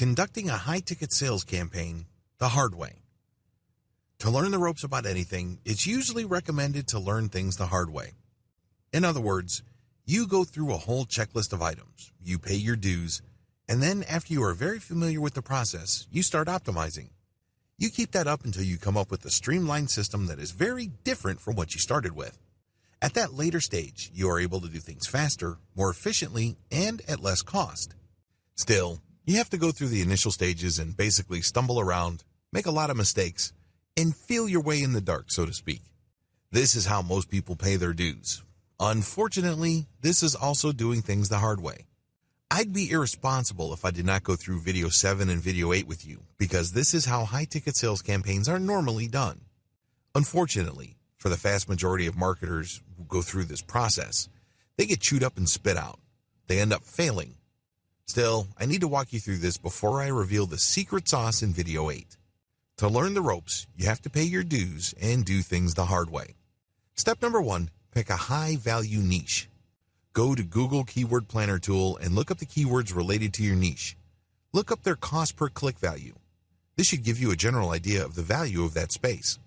Conducting a high-ticket sales campaign the hard way. To learn the ropes about anything, it's usually recommended to learn things the hard way. In other words, you go through a whole checklist of items, you pay your dues, and then after you are very familiar with the process, you start optimizing. You keep that up until you come up with a streamlined system that is very different from what you started with. At that later stage, you are able to do things faster, more efficiently, and at less cost. Still, you have to go through the initial stages and basically stumble around, make a lot of mistakes, and feel your way in the dark, so to speak. This is how most people pay their dues. Unfortunately, this is also doing things the hard way. I'd be irresponsible if I did not go through video 7 and video 8 with you, because this is how high-ticket sales campaigns are normally done. Unfortunately, for the vast majority of marketers who go through this process, they get chewed up and spit out. They end up failing. Still, I need to walk you through this before I reveal the secret sauce in video 8. To learn the ropes, you have to pay your dues and do things the hard way. Step number 1, pick a high-value niche. Go to Google Keyword Planner tool and look up the keywords related to your niche. Look up their cost per click value. This should give you a general idea of the value of that space.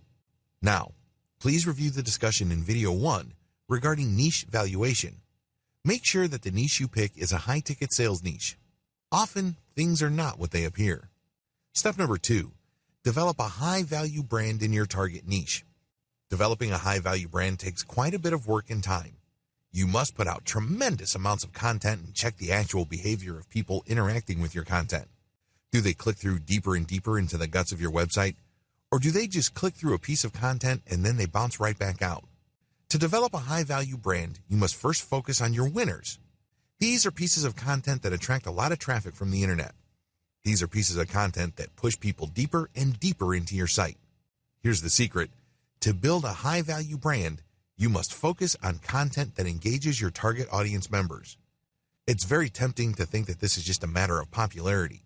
Now, please review the discussion in video 1 regarding niche valuation. Make sure that the niche you pick is a high-ticket sales niche. Often, things are not what they appear. Step number 2, develop a high-value brand in your target niche. Developing a high-value brand takes quite a bit of work and time. You must put out tremendous amounts of content and check the actual behavior of people interacting with your content. Do they click through deeper and deeper into the guts of your website? Or do they just click through a piece of content and then they bounce right back out? To develop a high-value brand, you must first focus on your winners. These are pieces of content that attract a lot of traffic from the internet. These are pieces of content that push people deeper and deeper into your site. Here's the secret. To build a high-value brand, you must focus on content that engages your target audience members. It's very tempting to think that this is just a matter of popularity.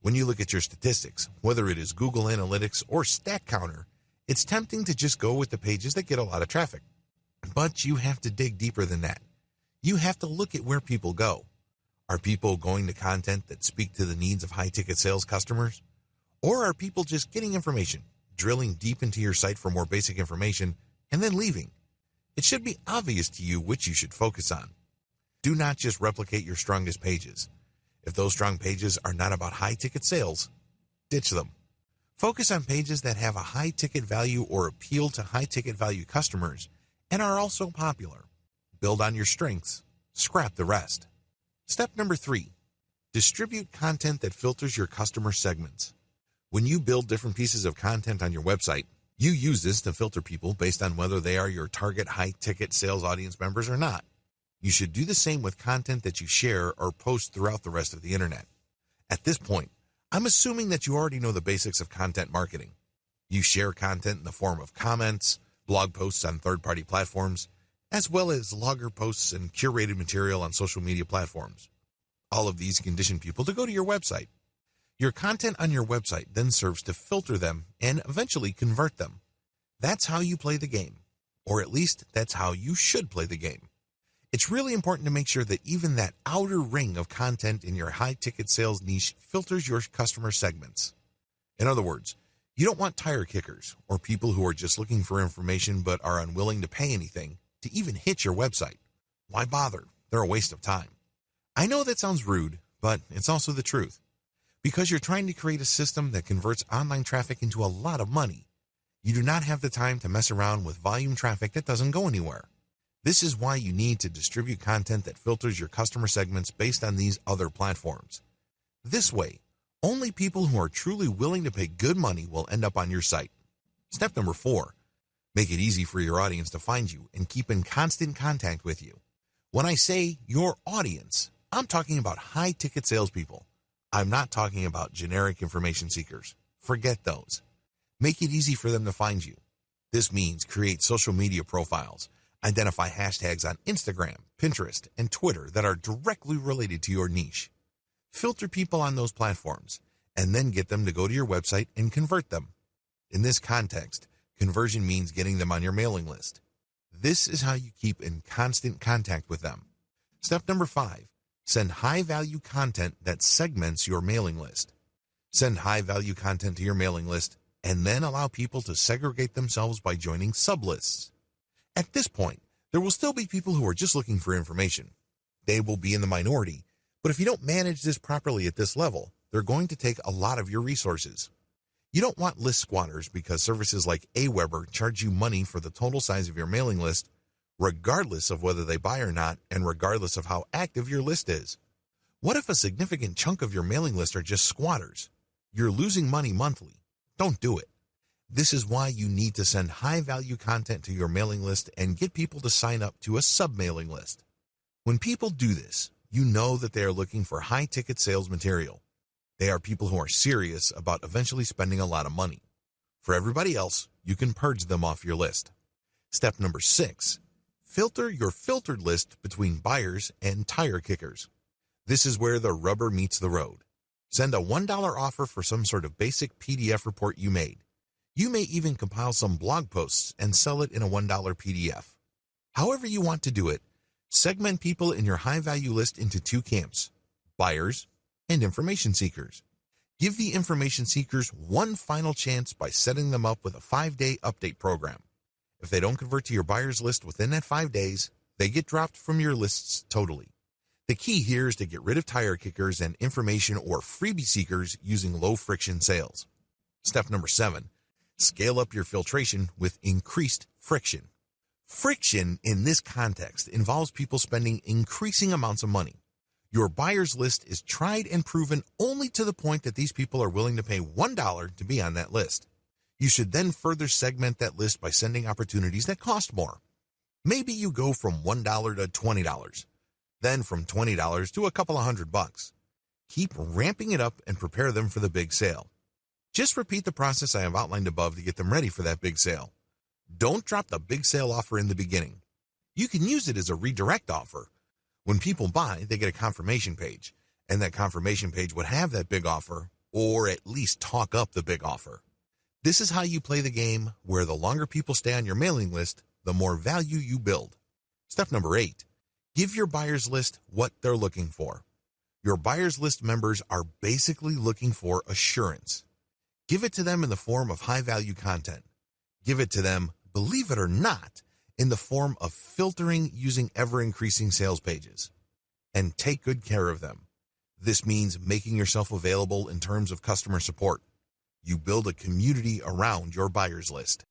When you look at your statistics, whether it is Google Analytics or StatCounter, it's tempting to just go with the pages that get a lot of traffic. But you have to dig deeper than that. You have to look at where people go. Are people going to content that speak to the needs of high-ticket sales customers? Or are people just getting information, drilling deep into your site for more basic information, and then leaving? It should be obvious to you which you should focus on. Do not just replicate your strongest pages. If those strong pages are not about high-ticket sales, ditch them. Focus on pages that have a high-ticket value or appeal to high-ticket value customers and are also popular. Build on your strengths. Scrap the rest. Step number 3, distribute content that filters your customer segments. When you build different pieces of content on your website, you use this to filter people based on whether they are your target high-ticket sales audience members or not. You should do the same with content that you share or post throughout the rest of the internet. At this point, I'm assuming that you already know the basics of content marketing. You share content in the form of comments, blog posts on third-party platforms, as well as logger posts and curated material on social media platforms. All of these condition people to go to your website. Your content on your website then serves to filter them and eventually convert them. That's how you play the game, or at least that's how you should play the game. It's really important to make sure that even that outer ring of content in your high-ticket sales niche filters your customer segments. In other words, you don't want tire kickers or people who are just looking for information but are unwilling to pay anything to even hit your website. Why bother? They're a waste of time. I know that sounds rude, but it's also the truth. Because you're trying to create a system that converts online traffic into a lot of money, you do not have the time to mess around with volume traffic that doesn't go anywhere. This is why you need to distribute content that filters your customer segments based on these other platforms. This way, only people who are truly willing to pay good money will end up on your site. Step number 4, make it easy for your audience to find you and keep in constant contact with you. When I say your audience, I'm talking about high-ticket salespeople. I'm not talking about generic information seekers. Forget those. Make it easy for them to find you. This means create social media profiles, identify hashtags on Instagram, Pinterest, and Twitter that are directly related to your niche. Filter people on those platforms, and then get them to go to your website and convert them. In this context, conversion means getting them on your mailing list. This is how you keep in constant contact with them. Step number 5, send high-value content that segments your mailing list. Send high-value content to your mailing list, and then allow people to segregate themselves by joining sublists. At this point, there will still be people who are just looking for information. They will be in the minority, but if you don't manage this properly at this level, they're going to take a lot of your resources. You don't want list squatters because services like Aweber charge you money for the total size of your mailing list, regardless of whether they buy or not and regardless of how active your list is. What if a significant chunk of your mailing list are just squatters? You're losing money monthly. Don't do it. This is why you need to send high-value content to your mailing list and get people to sign up to a sub-mailing list. When people do this, you know that they are looking for high-ticket sales material. They are people who are serious about eventually spending a lot of money. For everybody else, you can purge them off your list. Step number 6, filter your filtered list between buyers and tire kickers. This is where the rubber meets the road. Send a $1 offer for some sort of basic PDF report you made. You may even compile some blog posts and sell it in a $1 PDF. However you want to do it, segment people in your high-value list into 2 camps, buyers and information seekers. Give the information seekers one final chance by setting them up with a 5-day update program. If they don't convert to your buyers list within that 5 days, they get dropped from your lists totally. The key here is to get rid of tire kickers and information or freebie seekers using low-friction sales. Step number 7, scale up your filtration with increased friction. Friction in this context involves people spending increasing amounts of money. Your buyer's list is tried and proven only to the point that these people are willing to pay $1 to be on that list. You should then further segment that list by sending opportunities that cost more. Maybe you go from $1 to $20, then from $20 to a couple of $100. Keep ramping it up and prepare them for the big sale. Just repeat the process I have outlined above to get them ready for that big sale. Don't drop the big sale offer in the beginning. You can use it as a redirect offer. When people buy, they get a confirmation page, and that confirmation page would have that big offer, or at least talk up the big offer. This is how you play the game where the longer people stay on your mailing list, the more value you build. Step number 8, give your buyers list what they're looking for. Your buyers list members are basically looking for assurance. Give it to them in the form of high-value content. Give it to them, believe it or not, in the form of filtering using ever-increasing sales pages. And take good care of them. This means making yourself available in terms of customer support. You build a community around your buyers list.